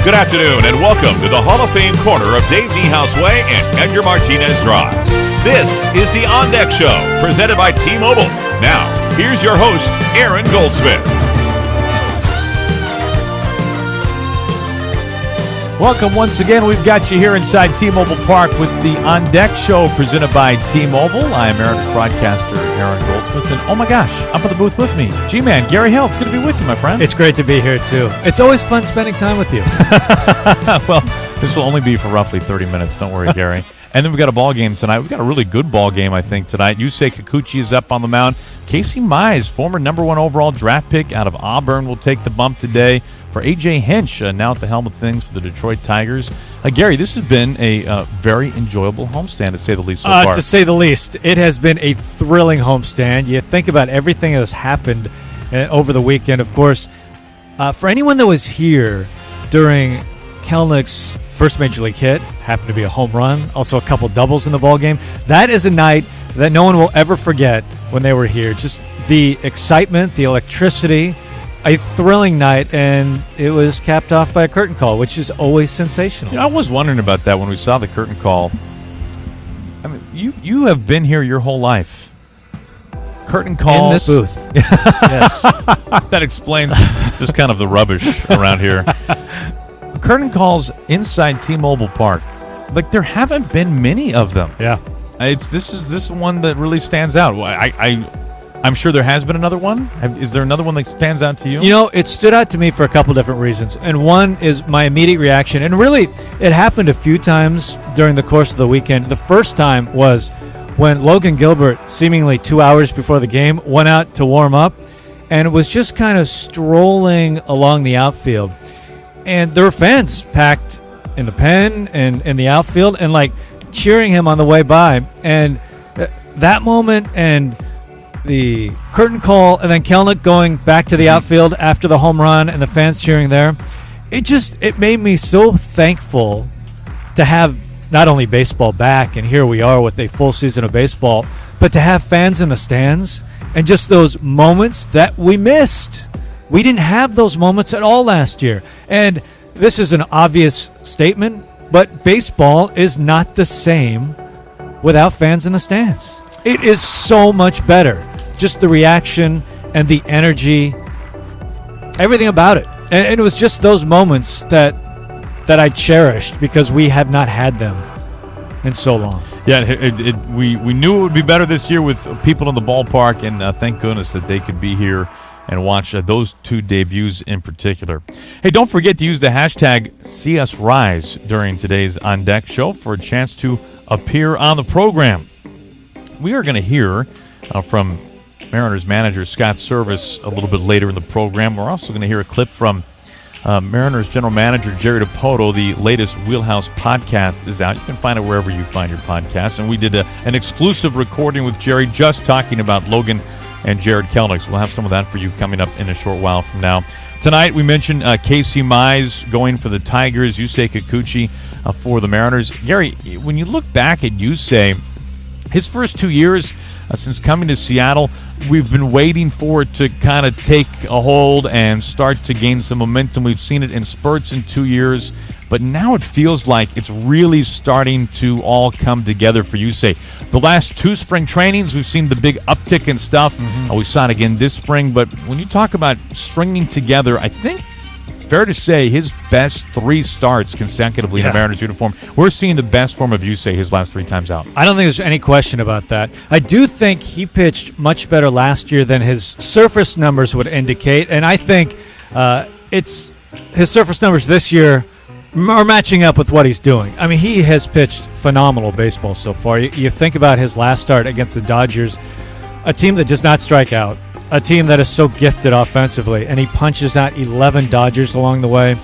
Good afternoon and welcome to the Hall of Fame corner of Dave Niehaus Way and Edgar Martinez Drive. This is the On Deck Show, presented by T-Mobile. Now, here's your host, Aaron Goldsmith. Welcome once again. We've got you here inside T-Mobile Park with the On Deck Show presented by T-Mobile. I am Aaron's broadcaster, Aaron Goldsmith, and oh my gosh, up in the booth with me, G-Man, Gary Hill. It's good to be with you, my friend. It's great to be here, too. It's always fun spending time with you. Well, this will only be for roughly 30 minutes. Don't worry, Gary. And then we've got a ball game tonight. We've got a really good ball game, I think, tonight. Yusei Kikuchi is up on the mound. Casey Mize, former number 1 overall draft pick out of Auburn, will take the bump today for A.J. Hinch, now at the helm of things for the Detroit Tigers. Gary, this has been a very enjoyable homestand, to say the least, so far. To say the least. It has been a thrilling homestand. You think about everything that has happened over the weekend. Of course, for anyone that was here during Kellnick's first Major League hit, happened to be a home run, also a couple doubles in the ballgame, that is a night that no one will ever forget when they were here. Just the excitement, the electricity, a thrilling night, and it was capped off by a curtain call, which is always sensational. I was wondering about that when we saw the curtain call. I mean, you have been here your whole life. Curtain calls. In this booth. Yes. That explains just kind of the rubbish around here. Curtain calls inside T-Mobile Park. Like, there haven't been many of them. Yeah. This is one that really stands out. I'm sure there has been another one. Is there another one that stands out to you? You know, it stood out to me for a couple different reasons. And one is my immediate reaction. And really, it happened a few times during the course of the weekend. The first time was when Logan Gilbert, seemingly 2 hours before the game, went out to warm up and was just kind of strolling along the outfield. And there were fans packed in the pen and in the outfield and, like, cheering him on the way by. And that moment and the curtain call and then Kellnick going back to the outfield after the home run and the fans cheering there, it made me so thankful to have not only baseball back, and here we are with a full season of baseball, but to have fans in the stands and just those moments that we missed. We didn't have those moments at all last year. And this is an obvious statement, but baseball is not the same without fans in the stands. It is so much better. Just the reaction and the energy, everything about it. And it was just those moments that I cherished because we have not had them in so long. Yeah, we knew it would be better this year with people in the ballpark, and thank goodness that they could be here and watch those two debuts in particular. Hey, don't forget to use the hashtag #SeeUsRise during today's On Deck show for a chance to appear on the program. We are going to hear from Mariners manager Scott Service a little bit later in the program. We're also going to hear a clip from Mariners general manager Jerry Tote. The latest Wheelhouse podcast is out. You can find it wherever you find your podcasts. And we did an exclusive recording with Jerry just talking about Logan and Jared Kellnick. So we'll have some of that for you coming up in a short while from now. Tonight, we mentioned Casey Mize going for the Tigers, Yusei Kikuchi for the Mariners. Gary, when you look back at Yusei, his first 2 years since coming to Seattle, we've been waiting for it to kind of take a hold and start to gain some momentum. We've seen it in spurts in 2 years, but now it feels like it's really starting to all come together for Yusei. The last 2 spring trainings, we've seen the big uptick in stuff. We saw it again this spring, but when you talk about stringing together, I think fair to say his best 3 starts consecutively in the Mariners uniform. We're seeing the best form of Yusei his last 3 times out. I don't think there's any question about that. I do think he pitched much better last year than his surface numbers would indicate, and I think it's his surface numbers this year are matching up with what he's doing. I mean, he has pitched phenomenal baseball so far. You think about his last start against the Dodgers, a team that does not strike out, a team that is so gifted offensively, and he punches out 11 Dodgers along the way.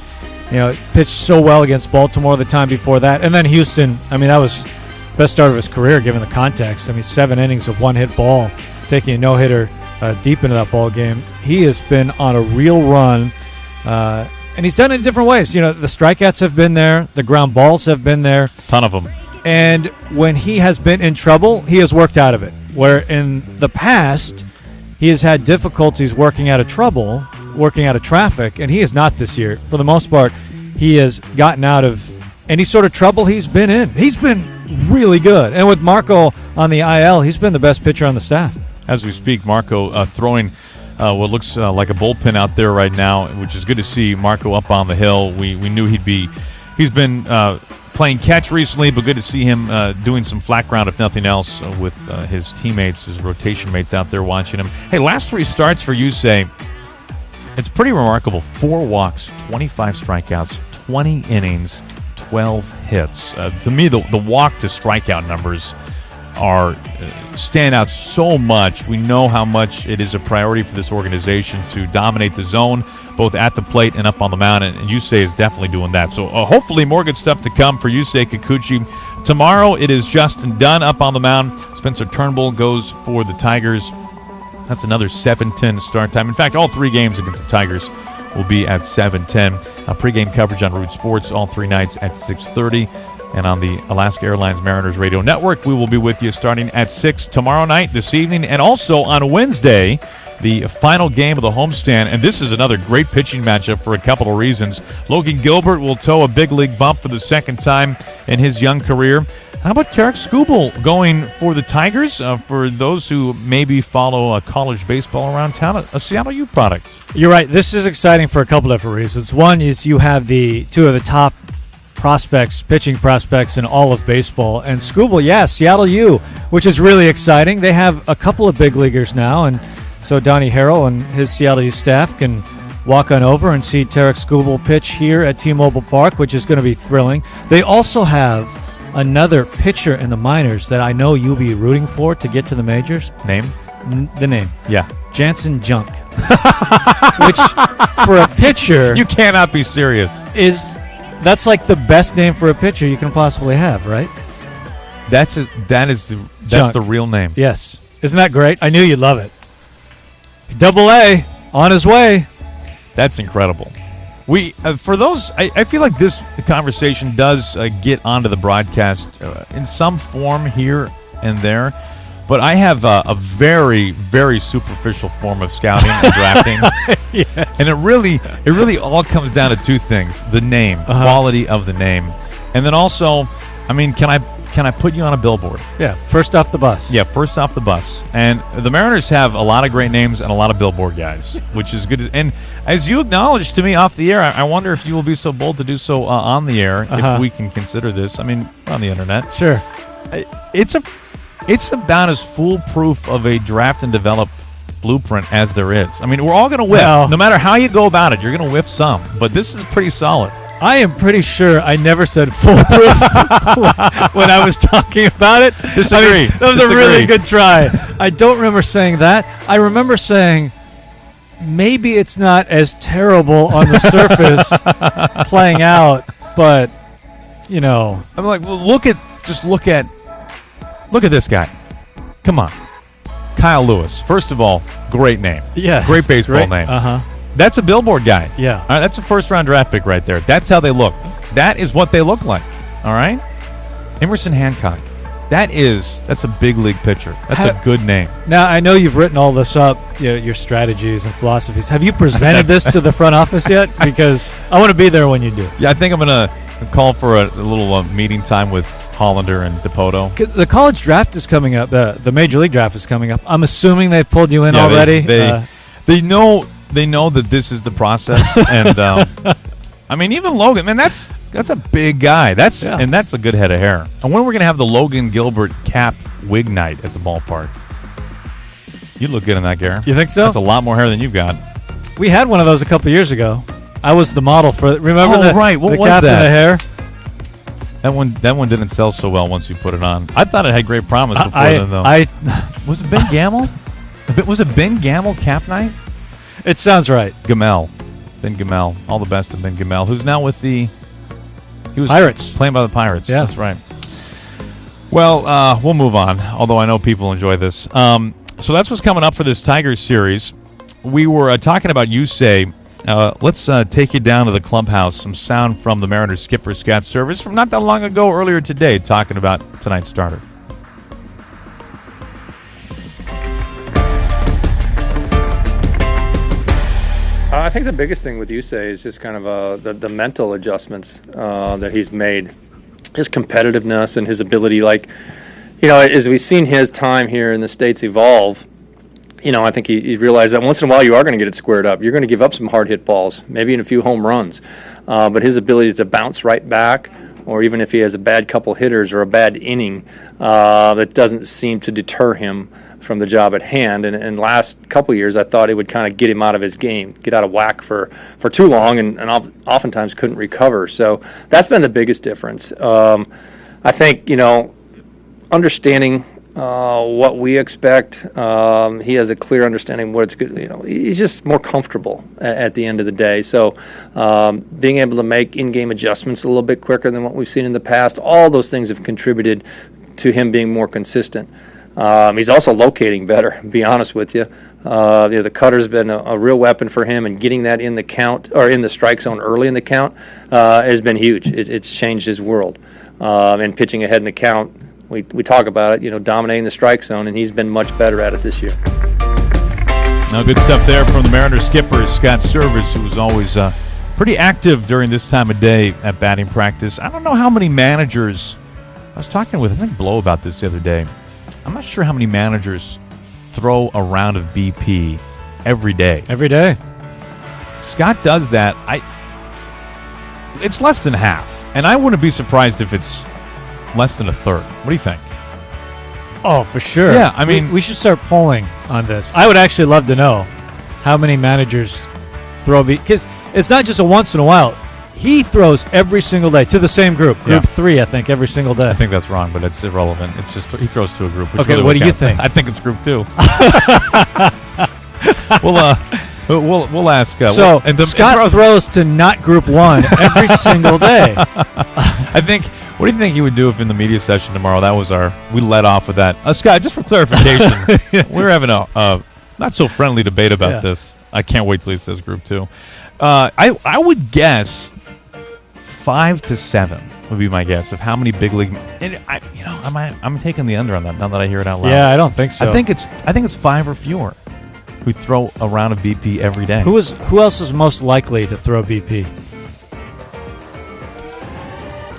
You know, pitched so well against Baltimore the time before that. And then Houston, I mean, that was best start of his career given the context. I mean, 7 innings of one-hit ball, taking a no-hitter deep into that ball game. He has been on a real run, and he's done it in different ways. You know, the strikeouts have been there. The ground balls have been there. Ton of them. And when he has been in trouble, he has worked out of it. Where in the past, he has had difficulties working out of trouble, working out of traffic, and he is not this year. For the most part, he has gotten out of any sort of trouble he's been in. He's been really good. And with Marco on the IL, he's been the best pitcher on the staff. As we speak, Marco throwing what looks like a bullpen out there right now, which is good to see Marco up on the hill. We knew he's been playing catch recently, but good to see him doing some flat ground, if nothing else, with his teammates, his rotation mates out there watching him. Hey, last 3 starts for Yusei, it's pretty remarkable. 4 walks, 25 strikeouts, 20 innings, 12 hits. To me, the walk to strikeout numbers stand out so much. We know how much it is a priority for this organization to dominate the zone, both at the plate and up on the mound, and Yusei is definitely doing that. So hopefully more good stuff to come for Yusei Kikuchi. Tomorrow it is Justin Dunn up on the mound. Spencer Turnbull goes for the Tigers. That's another 7:10 start time. In fact, all 3 games against the Tigers will be at 7:10. Pregame coverage on Root Sports all 3 nights at 6:30. And on the Alaska Airlines Mariners Radio Network, we will be with you starting at 6 tomorrow night, this evening, and also on Wednesday, the final game of the homestand. And this is another great pitching matchup for a couple of reasons. Logan Gilbert will tow a big league bump for the 2nd time in his young career. How about Tarek Skubal going for the Tigers? For those who maybe follow college baseball around town, a Seattle U product. You're right. This is exciting for a couple different reasons. One is you have the 2 of the top prospects, pitching prospects in all of baseball. And Skubal, Seattle U, which is really exciting. They have a couple of big leaguers now, and so Donnie Harrell and his Seattle U staff can walk on over and see Tarek Skubal pitch here at T-Mobile Park, which is going to be thrilling. They also have another pitcher in the minors that I know you'll be rooting for to get to the majors. Name? The name. Yeah. Jansen Junk. Which, for a pitcher... You cannot be serious. That's like the best name for a pitcher you can possibly have, right? That's the real name. Yes. Isn't that great? I knew you'd love it. Double A, on his way. That's incredible. We for those, I feel like this conversation does get onto the broadcast in some form here and there, but I have a very, very superficial form of scouting and drafting. Yes. And it really all comes down to 2 things: the name, quality of the name, and then also, I mean, can I put you on a billboard? Yeah, first off the bus. Yeah, first off the bus. And the Mariners have a lot of great names and a lot of billboard guys, which is good. And as you acknowledged to me off the air, I wonder if you will be so bold to do so on the air, if we can consider this. I mean, on the internet. Sure. It's about as foolproof of a draft and develop blueprint as there is. I mean, we're all going to whiff. Well, no matter how you go about it, you're going to whiff some. But this is pretty solid. I am pretty sure I never said foolproof when I was talking about it. Disagree. That was a really good try. I don't remember saying that. I remember saying maybe it's not as terrible on the surface playing out, but, you know. I'm like, well, look at this guy. Come on. Kyle Lewis. First of all, great name. Yeah. Great baseball name. That's a billboard guy. Yeah. All right, that's a first-round draft pick right there. That's how they look. That is what they look like. All right? Emerson Hancock. That's a big league pitcher. That's a good name. Now, I know you've written all this up, your strategies and philosophies. Have you presented this to the front office yet? Because I want to be there when you do. Yeah, I think I'm going to call for a little meeting time with Hollander and DePoto. The college draft is coming up. The major league draft is coming up. I'm assuming they've pulled you in already. They know that this is the process, and I mean, even Logan, man, that's a big guy. And that's a good head of hair. And when we're gonna have the Logan Gilbert cap wig night at the ballpark, you look good in that, Gare. You think so? That's a lot more hair than you've got. We had one of those a couple years ago. I was the model for it. Remember right? What the was cap that? and the hair? That one didn't sell so well once you put it on. I thought it had great promise before then, though. Was it Ben Gamel? Was it Ben Gamel cap night? It sounds right. Gamel. Ben Gamel. All the best to Ben Gamel, who's now with he was Pirates. Playing by the Pirates. Yeah. That's right. Well, we'll move on, although I know people enjoy this. So that's what's coming up for this Tigers series. We were talking about Yusei. Let's take you down to the clubhouse. Some sound from the Mariners skipper Scott Service from not that long ago, earlier today, talking about tonight's starter. I think the biggest thing with Yusei is just kind of the mental adjustments that he's made, his competitiveness and his ability. Like, as we've seen his time here in the States evolve, I think he realized that once in a while you are going to get it squared up. You're going to give up some hard hit balls, maybe in a few home runs. But his ability to bounce right back, or even if he has a bad couple hitters or a bad inning, that doesn't seem to deter him from the job at hand. And last couple of years, I thought it would kind of get him out of his game, get out of whack for too long, and oftentimes couldn't recover. So that's been the biggest difference. I think, understanding what we expect, he has a clear understanding of what it's good. He's just more comfortable at the end of the day. So being able to make in-game adjustments a little bit quicker than what we've seen in the past, all those things have contributed to him being more consistent. He's also locating better, to be honest with you. The cutter's been a real weapon for him, and getting that in the count or in the strike zone early in the count has been huge. It's changed his world. And pitching ahead in the count, we talk about it, dominating the strike zone, and he's been much better at it this year. Now, good stuff there from the Mariners skipper, Scott Service, who was always pretty active during this time of day at batting practice. I don't know how many managers, I was talking with, I think, Blow about this the other day. I'm not sure how many managers throw a round of BP every day. Every day. Scott does that. It's less than half, and I wouldn't be surprised if it's less than a third. What do you think? Oh, for sure. Yeah, I mean, we should start polling on this. I would actually love to know how many managers throw because it's not just a once in a while. He throws every single day to the same group 3, I think, every single day. I think that's wrong, but it's irrelevant. It's just he throws to a group. Okay, really what do you think? I think it's group 2. We'll ask. Scott throws to not group 1 every single day. I think. What do you think he would do if in the media session tomorrow? We led off with that. Scott, just for clarification, we're having a not so friendly debate about this. I can't wait till he says group 2. I would guess 5 to 7 would be my guess of how many big league. And I'm taking the under on that now that I hear it out loud. Yeah, I don't think so. I think it's 5 or fewer who throw a round of BP every day. Who else is most likely to throw BP?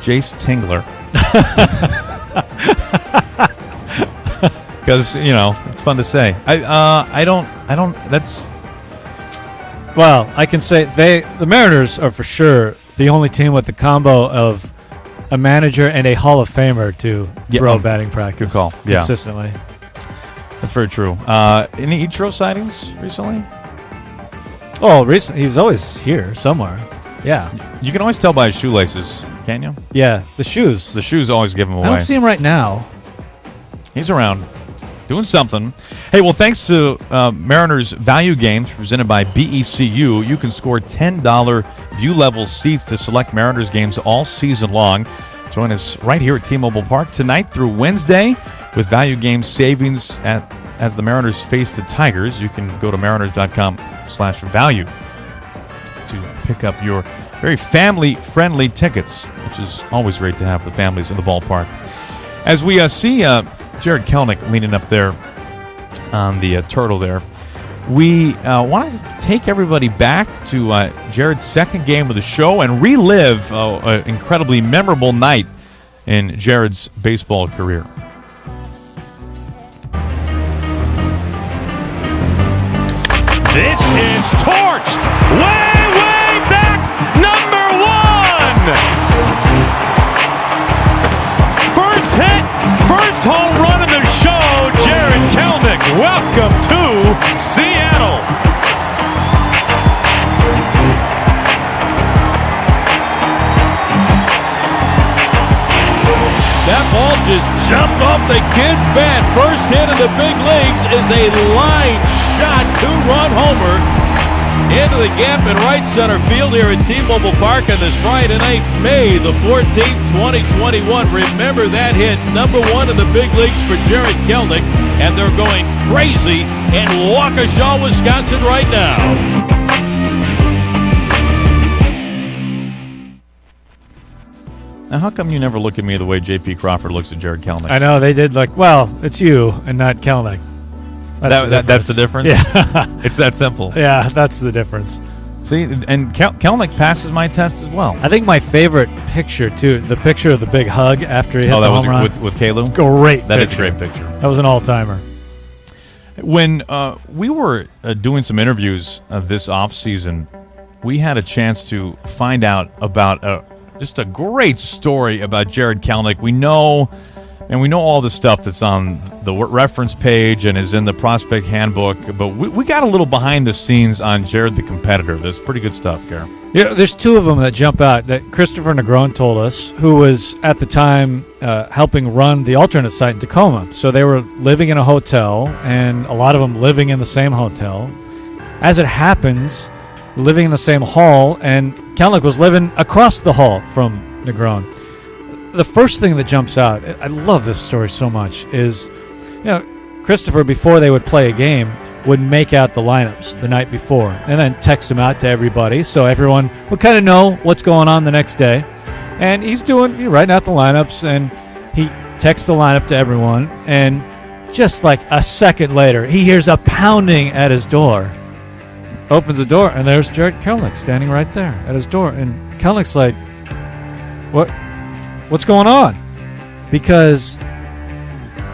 Jace Tingler. Because it's fun to say. I don't. That's. Well, I can say the Mariners are for sure the only team with the combo of a manager and a Hall of Famer to throw batting practice. Good call. Consistently. That's very true. Any Ichiro sightings recently? Oh, recently he's always here somewhere. Yeah. You can always tell by his shoelaces, can't you? Yeah, the shoes. The shoes always give him away. I don't see him right now. He's around. Doing something. Hey, well, thanks to Mariners Value Games presented by BECU, you can score $10 view-level seats to select Mariners games all season long. Join us right here at T-Mobile Park tonight through Wednesday with Value Games savings as the Mariners face the Tigers. You can go to mariners.com/value to pick up your very family-friendly tickets, which is always great to have the families in the ballpark. As we see Jared Kellnick leaning up there on the turtle there, we want to take everybody back to Jared's second game of the show and relive an incredibly memorable night in Jared's baseball career. This is torched way back, number 1. First hit, first home run of the show, Jared Kellnick. Welcome to Seattle. That ball just jumped off the kid's bat. First hit in the big leagues is a line shot, 2-run homer into the gap in right center field here at T-Mobile Park on this Friday night, May the 14th, 2021. Remember that hit, number 1 in the big leagues for Jared Kellnick, and they're going crazy in Waukesha, Wisconsin right now. Now, how come you never look at me the way J.P. Crawford looks at Jared Kellnick? I know, they did it's you and not Kellnick. That's the difference? Yeah. It's that simple. Yeah, that's the difference. See, and Kelnick passes my test as well. I think my favorite picture, too, the picture of the big hug after he hit the home run. With Kalu? Great That picture. is a great picture. That was an all-timer. When we were doing some interviews this offseason, we had a chance to find out about just a great story about Jared Kalnick. We know all the stuff that's on the reference page and is in the prospect handbook, but we got a little behind the scenes on Jared the competitor. There's pretty good stuff, Gary. Yeah, there's two of them that jump out that Christopher Negron told us, who was at the time helping run the alternate site in Tacoma. So they were living in a hotel, and a lot of them living in the same hotel. As it happens, living in the same hall, and Kalnick was living across the hall from Negron. The first thing that jumps out, I love this story so much, is, Christopher, before they would play a game, would make out the lineups the night before and then text them out to everybody so everyone would kind of know what's going on the next day. And he's writing out the lineups, and he texts the lineup to everyone, and just like a second later, he hears a pounding at his door. Opens the door, and there's Jared Kellnick standing right there at his door. And Kellnick's like, What's going on? Because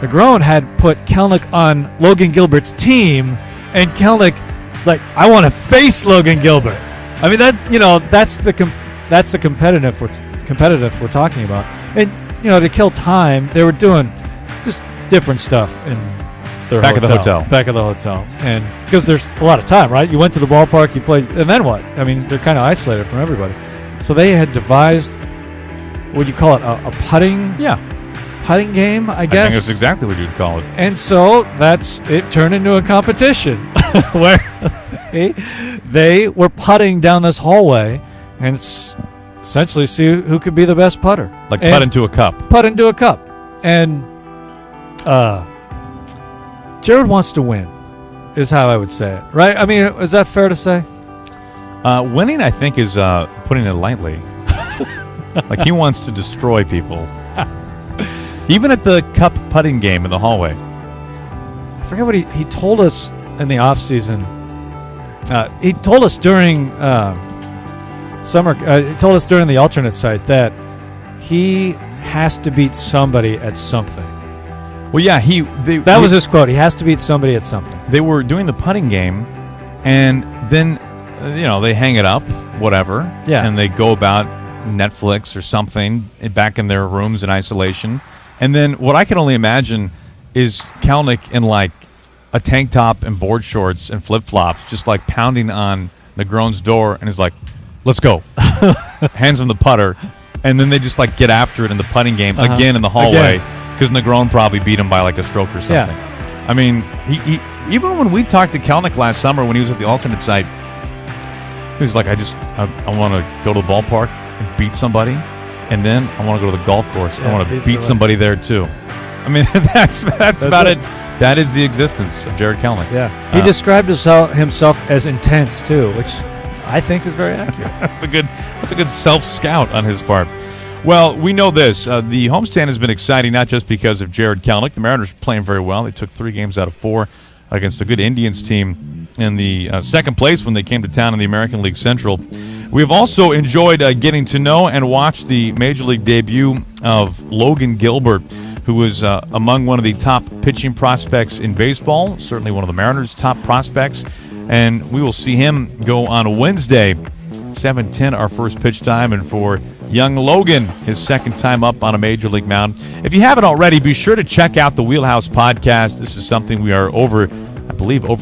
Negron had put Kalnick on Logan Gilbert's team, and Kalnick's like, I want to face Logan Gilbert. I mean, that's the competitive we're talking about. And to kill time, they were doing just different stuff in their back of the hotel, and because there's a lot of time, right? You went to the ballpark, you played, and then what? I mean, they're kind of isolated from everybody. So they had devised, what do you call it, a putting? Yeah. Putting game, I guess. I think that's exactly what you'd call it. And so it turned into a competition where they were putting down this hallway and essentially see who could be the best putter. Like putt into a cup. Putt into a cup. And Jared wants to win, is how I would say it. Right? I mean, is that fair to say? Winning, I think, is putting it lightly. Like he wants to destroy people. Even at the cup putting game in the hallway. I forget what he told us in the offseason. He told us during summer. He told us during the alternate site that he has to beat somebody at something. Well, yeah, that was his quote. He has to beat somebody at something. They were doing the putting game, and then they hang it up, whatever. Yeah, and they go about Netflix or something back in their rooms in isolation. And then what I can only imagine is Kalnick in like a tank top and board shorts and flip-flops, just like pounding on Negron's door, and is like, let's go. Hands him the putter, and then they just like get after it in the putting game again in the hallway, because Negron probably beat him by like a stroke or something. Yeah. I mean, he even when we talked to Kalnick last summer when he was at the alternate site, he was like, I want to go to the ballpark and beat somebody, and then I want to go to the golf course. I want to beat somebody there too. I mean, that's about it. That is the existence of Jared Kellnick. Yeah, he described himself as intense too, which I think is very accurate. That's a good self-scout on his part. Well, we know this. The homestand has been exciting, not just because of Jared Kellnick. The Mariners are playing very well. They took 3 games out of 4 against a good Indians team in the second place when they came to town in the American League Central. We've also enjoyed getting to know and watch the Major League debut of Logan Gilbert, who was among one of the top pitching prospects in baseball, certainly one of the Mariners' top prospects. And we will see him go on Wednesday, 7:10, our first pitch time. And for young Logan, his second time up on a Major League mound. If you haven't already, be sure to check out the Wheelhouse Podcast. This is something we are over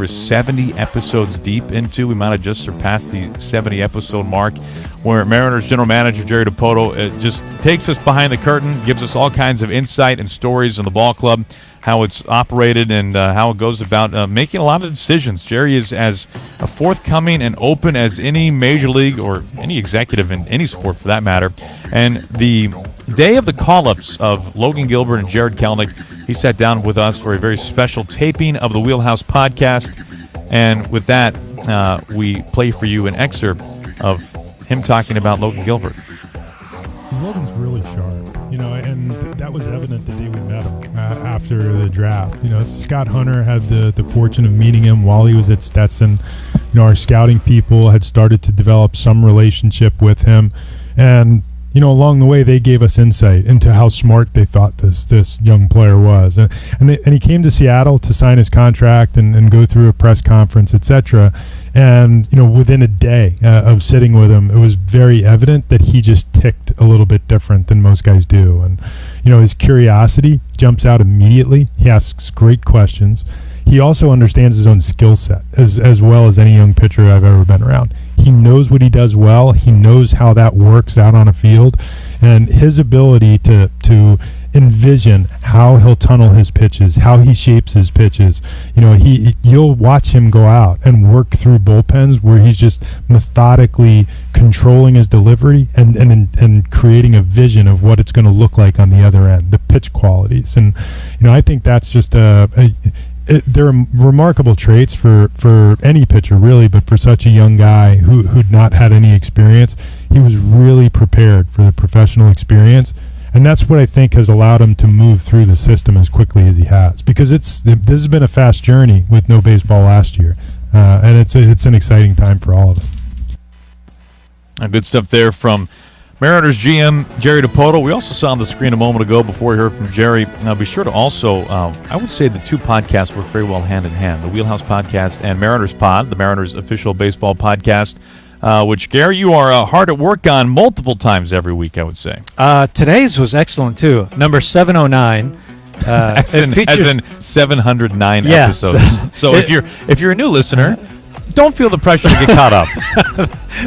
70 episodes deep into. We might have just surpassed the 70-episode mark, where Mariners general manager Jerry DiPoto just takes us behind the curtain, gives us all kinds of insight and stories in the ball club, how it's operated, and how it goes about making a lot of decisions. Jerry is as forthcoming and open as any major league or any executive in any sport for that matter. And the day of the call-ups of Logan Gilbert and Jared Kellnick, he sat down with us for a very special taping of the Wheelhouse Podcast. And with that, we play for you an excerpt of him talking about Logan Gilbert. Logan's really sharp, and that was evident the day we met him after the draft. Scott Hunter had the fortune of meeting him while he was at Stetson. our scouting people had started to develop some relationship with him, and along the way, they gave us insight into how smart they thought this young player was. And he came to Seattle to sign his contract and go through a press conference, etc. And, within a day of sitting with him, it was very evident that he just ticked a little bit different than most guys do. And, his curiosity jumps out immediately. He asks great questions. He also understands his own skill set as well as any young pitcher I've ever been around. He knows what he does well. He knows how that works out on a field, and his ability to envision how he'll tunnel his pitches, how he shapes his pitches. You'll watch him go out and work through bullpens where he's just methodically controlling his delivery and creating a vision of what it's going to look like on the other end, the pitch qualities. And I think that's just they're remarkable traits for any pitcher, really, but for such a young guy who'd not had any experience, he was really prepared for the professional experience, and that's what I think has allowed him to move through the system as quickly as he has, because this has been a fast journey with no baseball last year, and it's an exciting time for all of us. Good stuff there from Mariners GM Jerry Tote. We also saw on the screen a moment ago before we heard from Jerry. Be sure to also, I would say the two podcasts work very well hand in hand, the Wheelhouse Podcast and Mariners Pod, the Mariners official baseball podcast, which, Gary, you are hard at work on multiple times every week, I would say. Today's was excellent, too. Number 709. As in 709 yeah, episodes. So if you're a new listener, don't feel the pressure to get caught up.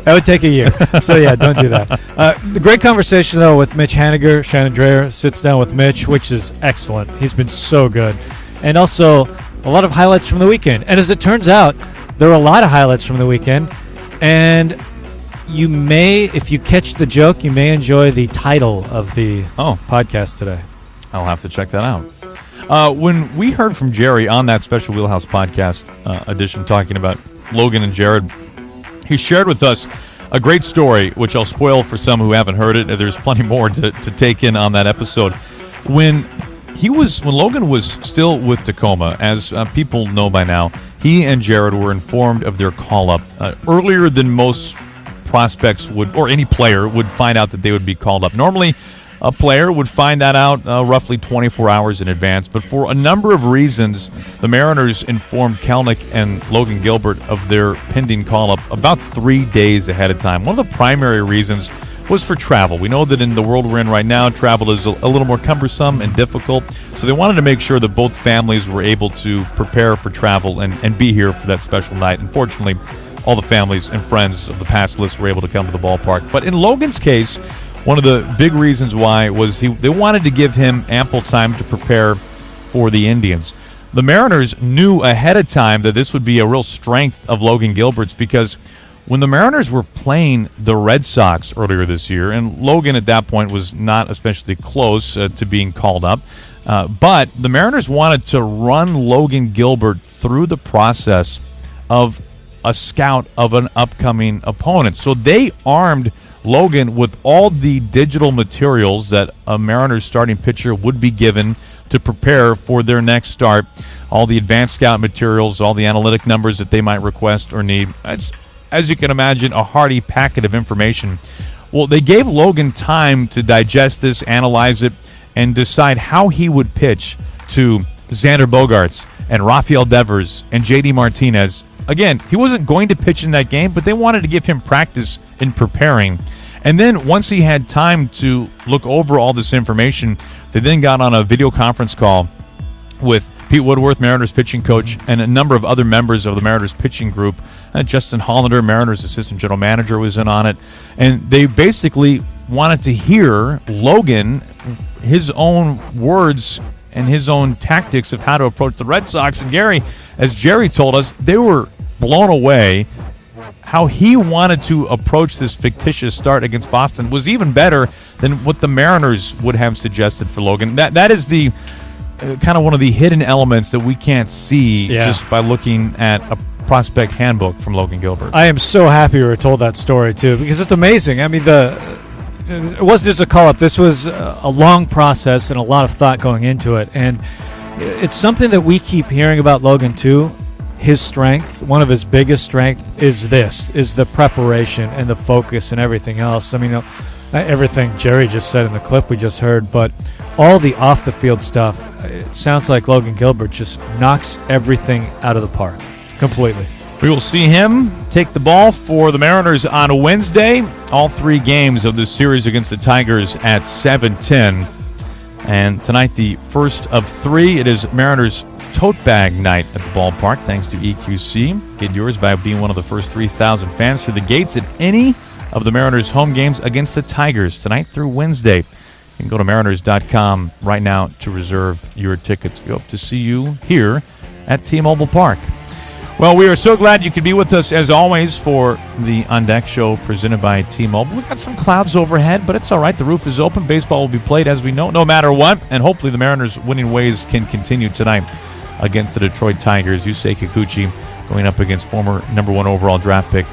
That would take a year. So, yeah, don't do that. The great conversation, though, with Mitch Haniger. Shannon Dreher sits down with Mitch, which is excellent. He's been so good. And also, a lot of highlights from the weekend. And as it turns out, there were a lot of highlights from the weekend. And you may, if you catch the joke, you may enjoy the title of the podcast today. I'll have to check that out. When we heard from Jerry on that special Wheelhouse Podcast edition talking about Logan and Jared, he shared with us a great story, which I'll spoil for some who haven't heard it. There's plenty more to take in on that episode. When Logan was still with Tacoma, as people know by now, he and Jared were informed of their call-up earlier than most prospects would, or any player would find out that they would be called up. Normally, a player would find that out roughly 24 hours in advance, but for a number of reasons, the Mariners informed Kellnick and Logan Gilbert of their pending call-up about 3 days ahead of time. One of the primary reasons was for travel. We know that in the world we're in right now, travel is a little more cumbersome and difficult, so they wanted to make sure that both families were able to prepare for travel and be here for that special night. Unfortunately, all the families and friends of the past list were able to come to the ballpark. But in Logan's case, one of the big reasons why was they wanted to give him ample time to prepare for the Indians. The Mariners knew ahead of time that this would be a real strength of Logan Gilbert's, because when the Mariners were playing the Red Sox earlier this year, and Logan at that point was not especially close to being called up, but the Mariners wanted to run Logan Gilbert through the process of a scout of an upcoming opponent. So they armed Logan with all the digital materials that a Mariners starting pitcher would be given to prepare for their next start, all the advanced scout materials, all the analytic numbers that they might request or need. It's, as you can imagine, a hearty packet of information. Well, they gave Logan time to digest this, analyze it, and decide how he would pitch to Xander Bogaerts and Rafael Devers and J.D. Martinez. Again, he wasn't going to pitch in that game, but they wanted to give him practice in preparing. And then once he had time to look over all this information, they then got on a video conference call with Pete Woodworth, Mariners pitching coach, and a number of other members of the Mariners pitching group. Justin Hollander, Mariners assistant general manager, was in on it. And they basically wanted to hear Logan, his own words and his own tactics of how to approach the Red Sox. And Gary, as Jerry told us, they were blown away. How he wanted to approach this fictitious start against Boston was even better than what the Mariners would have suggested for Logan. That is the kind of one of the hidden elements that we can't see just by looking at a prospect handbook from Logan Gilbert. I am so happy we were told that story, too, because it's amazing. I mean, it wasn't just a call-up. This was a long process and a lot of thought going into it. And it's something that we keep hearing about Logan, too. his strength, one of his biggest strengths, is the preparation and the focus and everything else. I mean, everything Jerry just said in the clip we just heard, but all the off-the-field stuff, it sounds like Logan Gilbert just knocks everything out of the park completely. We will see him take the ball for the Mariners on Wednesday. All 3 games of this series against the Tigers at 7:10. And tonight, the first of 3. It is Mariners Tote Bag Night at the ballpark, thanks to EQC. Get yours by being one of the first 3,000 fans through the gates at any of the Mariners' home games against the Tigers tonight through Wednesday. You can go to mariners.com right now to reserve your tickets. We hope to see you here at T-Mobile Park. Well, we are so glad you could be with us, as always, for the On Deck Show presented by T-Mobile. We've got some clouds overhead, but it's all right. The roof is open. Baseball will be played, as we know, no matter what. And hopefully the Mariners' winning ways can continue tonight against the Detroit Tigers. Yusei Kikuchi going up against former #1 overall draft pick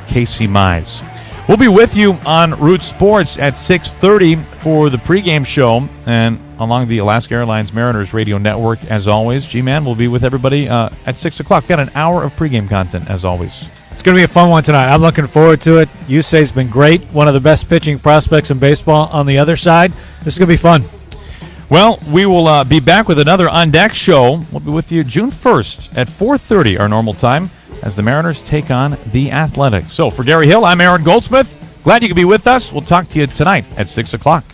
Casey Mize. We'll be with you on Root Sports at 6:30 for the pregame show, and along the Alaska Airlines Mariners radio network, as always. G-Man will be with everybody at 6 o'clock. Got an hour of pregame content, as always. It's going to be a fun one tonight. I'm looking forward to it. Yusei's been great, one of the best pitching prospects in baseball on the other side. This is going to be fun. Well, we will be back with another On Deck show. We'll be with you June 1st at 4:30, our normal time, as the Mariners take on the Athletics. So for Gary Hill, I'm Aaron Goldsmith. Glad you could be with us. We'll talk to you tonight at 6 o'clock.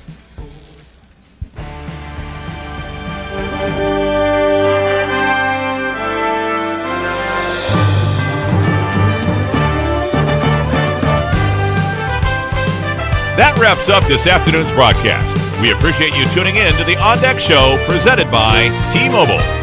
That wraps up this afternoon's broadcast. We appreciate you tuning in to the On Deck Show presented by T-Mobile.